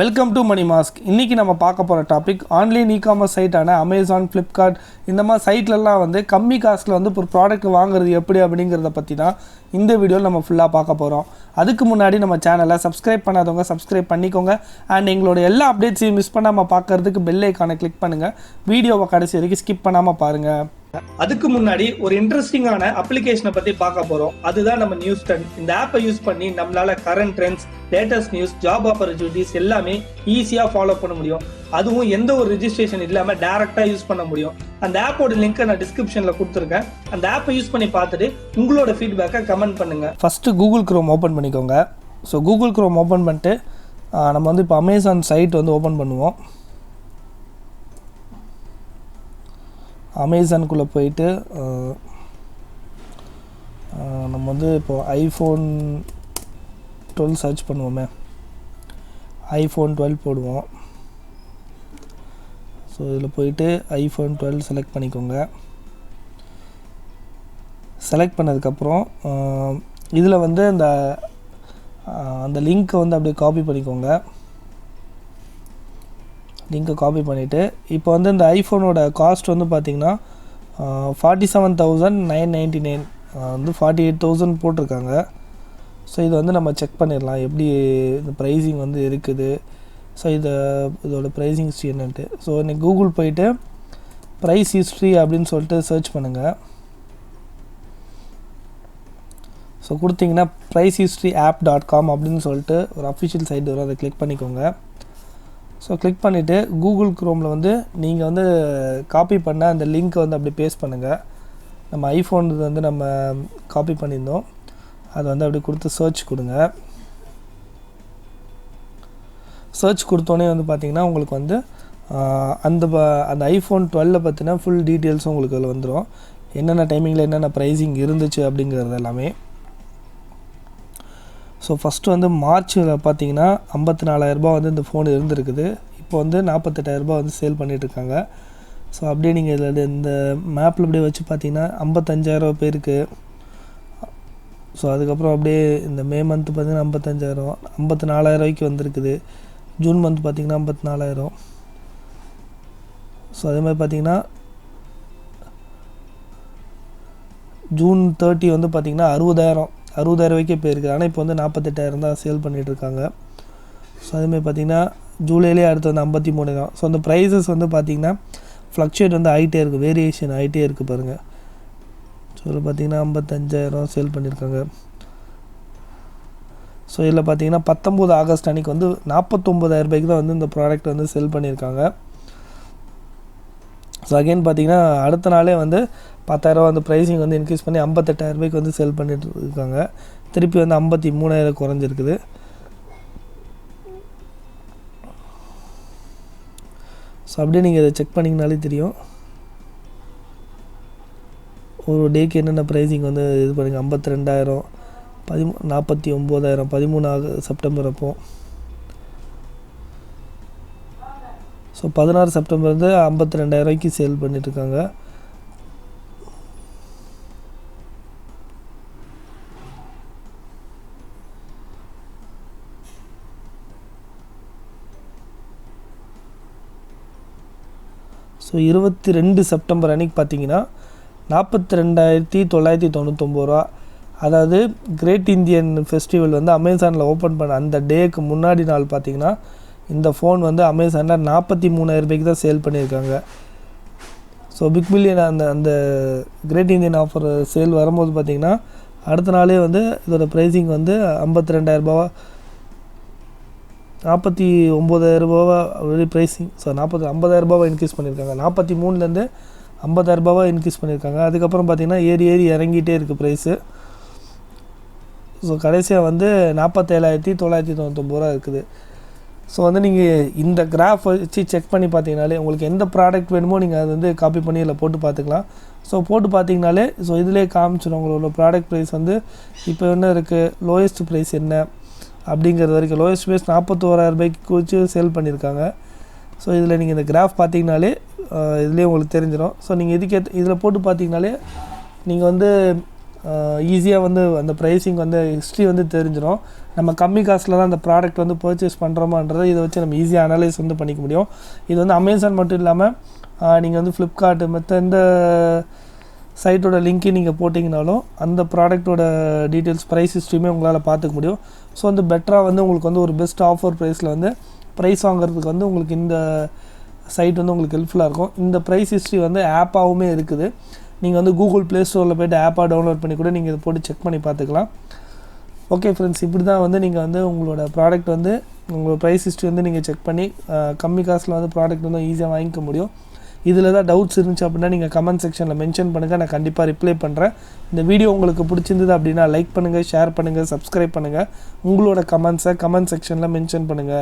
Welcome to Moneymask. இன்னைக்கு நம்ம பார்க்க போற டாபிக் ஆன்லைன் இ-காமர்ஸ் சைட்டான Amazon, Flipkart இந்த மாதிரி சைட்லலாம் வந்து கம்மி காஸ்ட்ல வந்து ஒரு ப்ராடக்ட் வாங்குறது எப்படி அப்படிங்கறத பத்தி தான் இந்த வீடியோல நம்ம ஃபுல்லா பார்க்க போறோம். அதுக்கு முன்னாடி நம்ம சேனலை சப்ஸ்கிரைப் பண்ணாதவங்க சப்ஸ்கிரைப் பண்ணிக்கோங்க and எங்களோட எல்லா அப்டேட்ஸையும் மிஸ் பண்ணாம பார்க்கிறதுக்கு பெல் ஐகானை கிளிக் பண்ணுங்க. வீடியோவை கடைசி வரைக்கும் ஸ்கிப் பண்ணாம பாருங்க. அதுக்கு முன்னாடி ஒரு இன்ட்ரெஸ்டிங்கான அப்ளிகேஷனை பத்தி பார்க்க போறோம். அதுதான் நம்ம நியூஸ் 10. இந்த ஆப்பை யூஸ் பண்ணி நம்மளால current trends, latest news, job opportunities எல்லாமே ஈஸியா ஃபாலோ பண்ண முடியும். அதுவும் எந்த ஒரு ரெஜிஸ்ட்ரேஷன் இல்லாம டைரக்டா யூஸ் பண்ண முடியும். அந்த ஆப்போட லிங்கை நான் டிஸ்கிரிப்ஷன்ல கொடுத்துருக்கேன். அந்த ஆப்பை யூஸ் பண்ணி பார்த்துட்டு உங்களோட ஃபீட்பேக்கை கமெண்ட் பண்ணுங்க. ஃபர்ஸ்ட் கூகுள் குரோம் ஓபன் பண்ணிக்கோங்க. ஸோ கூகுள் குரோம் ஓபன் பண்ணிட்டு நம்ம வந்து இப்போ அமேசான் சைட் வந்து ஓபன் பண்ணுவோம். அமேசானுக்குள்ளே போயிட்டு நம்ம வந்து இப்போ ஐஃபோன் 12 சர்ச் பண்ணுவோமே, ஐஃபோன் 12 போடுவோம். ஸோ இதில் போயிட்டு ஐஃபோன் 12 செலக்ட் பண்ணிக்கோங்க. செலக்ட் பண்ணதுக்கப்புறம் இதில் வந்து அந்த லிங்க்கை வந்து அப்படியே காப்பி பண்ணிக்கோங்க. லிங்கை காப்பி பண்ணிவிட்டு இப்போ வந்து இந்த ஐஃபோனோட காஸ்ட் வந்து பார்த்திங்கன்னா 47,999 வந்து 48,000 போட்டிருக்காங்க. ஸோ இதை வந்து நம்ம செக் பண்ணிடலாம் எப்படி இந்த ப்ரைஸிங் வந்து இருக்குது. ஸோ இதோட ப்ரைஸிங் ஹிஸ்ட்ரி என்னன்ட்டு. ஸோ இன்றைக்கி கூகுள் போயிட்டு ப்ரைஸ் ஹிஸ்ட்ரி அப்படின்னு சொல்லிட்டு சர்ச் பண்ணுங்கள். ஸோ கொடுத்தீங்கன்னா pricehistryApp.com அப்படின்னு சொல்லிட்டு ஒரு அஃபிஷியல் சைட் வரும். அதை கிளிக் பண்ணிக்கோங்க. ஸோ கிளிக் பண்ணிவிட்டு கூகுள் குரோமில் வந்து நீங்கள் வந்து காப்பி பண்ண அந்த லிங்க்கை வந்து அப்படி பேஸ்ட் பண்ணுங்கள். நம்ம ஐஃபோன் வந்து நம்ம காப்பி பண்ணியிருந்தோம், அதை வந்து அப்படி கொடுத்து சர்ச் கொடுங்க. சர்ச் கொடுத்தோன்னே வந்து பார்த்திங்கன்னா உங்களுக்கு வந்து அந்த ஐஃபோன் 12 பற்றின ஃபுல் டீட்டெயில்ஸும் உங்களுக்கு அதில் வந்துடும். என்னென்ன டைமிங்கில் என்னென்ன ப்ரைஸிங் இருந்துச்சு அப்படிங்கிறது எல்லாமே. ஸோ ஃபஸ்ட்டு வந்து மார்ச்சில் பார்த்தீங்கன்னா 54,000 வந்து இந்த ஃபோன் இருந்துருக்குது. இப்போ வந்து 48,000 வந்து சேல் பண்ணிகிட்ருக்காங்க. ஸோ அப்படியே நீங்கள் இதில் இந்த மேப்பில் அப்படியே வச்சு பார்த்தீங்கன்னா 55,000 பேருக்கு. ஸோ அதுக்கப்புறம் அப்படியே இந்த மே மந்த் பார்த்திங்கன்னா 55,000, 54,000 வந்திருக்குது. ஜூன் மந்த் பார்த்திங்கன்னா 54,000. ஸோ அதே மாதிரி பார்த்திங்கன்னா ஜூன் 30 வந்து பார்த்திங்கன்னா 60,000 போயிருக்கு. ஆனால் இப்போ வந்து 48,000 தான் சேல் பண்ணிகிட்ருக்காங்க. ஸோ அதேமாதிரி பார்த்திங்கன்னா ஜூலையிலே அடுத்து வந்து 53,000. ஸோ அந்த ப்ரைஸஸ் வந்து பார்த்திங்கன்னா ஃப்ளக்சுவேட் வந்து ஆகிட்டே இருக்குது, வேரியேஷன் ஆகிட்டே இருக்குது பாருங்கள். ஸோ இதில் பார்த்திங்கன்னா 55,000 சேல் பண்ணியிருக்காங்க. ஸோ இதில் பார்த்திங்கன்னா 19 ஆகஸ்ட் அன்றைக்கி வந்து 49,000 தான் வந்து இந்த ப்ராடக்ட் வந்து செல் பண்ணியிருக்காங்க. ஸோ அகெயின் பார்த்திங்கன்னா அடுத்த நாளே வந்து 10,000 வந்து ப்ரைஸிங் வந்து இன்க்ரீஸ் பண்ணி 58,000 வந்து செல் பண்ணிட்டு இருக்காங்க. திருப்பி வந்து 53,000 குறைஞ்சிருக்குது. ஸோ அப்படியே நீங்கள் இதை செக் பண்ணிங்கனாலே தெரியும் ஒரு டேக்கு என்னென்ன ப்ரைஸிங் வந்து இது பண்ணுங்க. 52,000, 49,000, 13 செப்டம்பர் அப்போ. ஸோ 16 செப்டம்பர் வந்து 52,000 சேல் பண்ணிட்டுருக்காங்க. ஸோ 22 செப்டம்பர் அன்றைக்கி பார்த்தீங்கன்னா 42,999. அதாவது கிரேட் இந்தியன் ஃபெஸ்டிவல் வந்து அமேசானில் ஓப்பன் பண்ண அந்த டேக்கு முன்னாடி நாள் பார்த்திங்கன்னா இந்த ஃபோன் வந்து அமேசானில் 43,000 தான் சேல் பண்ணியிருக்காங்க. ஸோ பிக் மில்லியன் அந்த கிரேட் இந்தியன் ஆஃபர் சேல் வரும்போது பார்த்திங்கன்னா அடுத்த நாளே வந்து இதோட ப்ரைஸிங் வந்து 52,000, 49,000 ப்ரைஸிங். ஸோ 50,000 இன்க்ரீஸ் பண்ணியிருக்காங்க. 43,000 50,000 இன்க்ரீஸ் பண்ணியிருக்காங்க. அதுக்கப்புறம் பார்த்திங்கன்னா ஏறி இறங்கிட்டே இருக்குது ப்ரைஸு. ஸோ கடைசியாக வந்து 47,999 இருக்குது. ஸோ வந்து நீங்கள் இந்த கிராஃப் வச்சு செக் பண்ணி பார்த்தீங்கனாலே உங்களுக்கு எந்த ப்ராடக்ட் வேணுமோ நீங்கள் அதை வந்து காப்பி பண்ணி இதில் போட்டு பார்த்துக்கலாம். ஸோ போட்டு பார்த்தீங்கனாலே ஸோ இதிலே காமிச்சிடும் உங்களோட ப்ராடக்ட் ப்ரைஸ் வந்து இப்போ என்ன இருக்குது, லோயஸ்ட் ப்ரைஸ் என்ன அப்படிங்கிறது வரைக்கும். லோயஸ்ட் ப்ரைஸ் 41,000 குறித்து சேல் பண்ணியிருக்காங்க. ஸோ இதில் நீங்கள் இந்த கிராஃப் பார்த்தீங்கனாலே இதுலேயே உங்களுக்கு தெரிஞ்சிடும். ஸோ நீங்கள் இதில் போட்டு பார்த்தீங்கனாலே நீங்கள் வந்து ஈஸியாக வந்து அந்த ப்ரைஸிங் வந்து ஹிஸ்ட்ரி வந்து தெரிஞ்சிடும். நம்ம கம்மி காஸ்ட்டில் தான் அந்த ப்ராடக்ட் வந்து பர்ச்சேஸ் பண்ணுறோமான்றதை இதை வச்சு நம்ம ஈஸியாக அனலைஸ் வந்து பண்ணிக்க முடியும். இது வந்து அமேசான் மட்டும் இல்லாமல் நீங்கள் வந்து ஃப்ளிப்கார்ட்டு மற்ற எந்த சைட்டோட லிங்க்கையும் நீங்கள் போட்டிங்கனாலும் அந்த ப்ராடக்ட்டோட டீட்டெயில்ஸ் ப்ரைஸ் ஹிஸ்ட்ரியுமே உங்களால் பார்த்துக்க முடியும். ஸோ வந்து பெட்டராக வந்து உங்களுக்கு வந்து ஒரு பெஸ்ட் ஆஃபர் ப்ரைஸில் வந்து ப்ரைஸ் வாங்குறதுக்கு வந்து உங்களுக்கு இந்த சைட் வந்து உங்களுக்கு ஹெல்ப்ஃபுல்லாக இருக்கும். இந்த ப்ரைஸ் ஹிஸ்ட்ரி வந்து ஆப்பாகவுமே இருக்குது. நீங்கள் வந்து கூகுள் ப்ளே ஸ்டோரில் போய்ட்டு ஆப்பாக டவுன்லோட் பண்ணி கூட நீங்கள் இதை போட்டு செக் பண்ணி பார்த்துக்கலாம். ஓகே ஃப்ரெண்ட்ஸ், இப்படி தான் வந்து நீங்கள் வந்து உங்களோட ப்ராடக்ட் வந்து உங்களோட ப்ரைஸ் ஹிஸ்ட்ரி வந்து நீங்கள் செக் பண்ணி கம்மி காஸ்ட்டில் வந்து ப்ராடக்ட் வந்து ஈஸியாக வாங்கிக்க முடியும். இதில் தான் டவுட்ஸ் இருந்துச்சு அப்படின்னா நீங்கள் கமெண்ட் செக்ஷனில் மென்ஷன் பண்ணுங்கள், நான் கண்டிப்பாக ரிப்ளை பண்ணுறேன். இந்த வீடியோ உங்களுக்கு பிடிச்சிருந்தது அப்படின்னா லைக் பண்ணுங்கள், ஷேர் பண்ணுங்கள், சப்ஸ்கிரைப் பண்ணுங்கள். உங்களோட கமெண்ட்ஸை கமெண்ட் செக்ஷனில் மென்ஷன் பண்ணுங்கள்.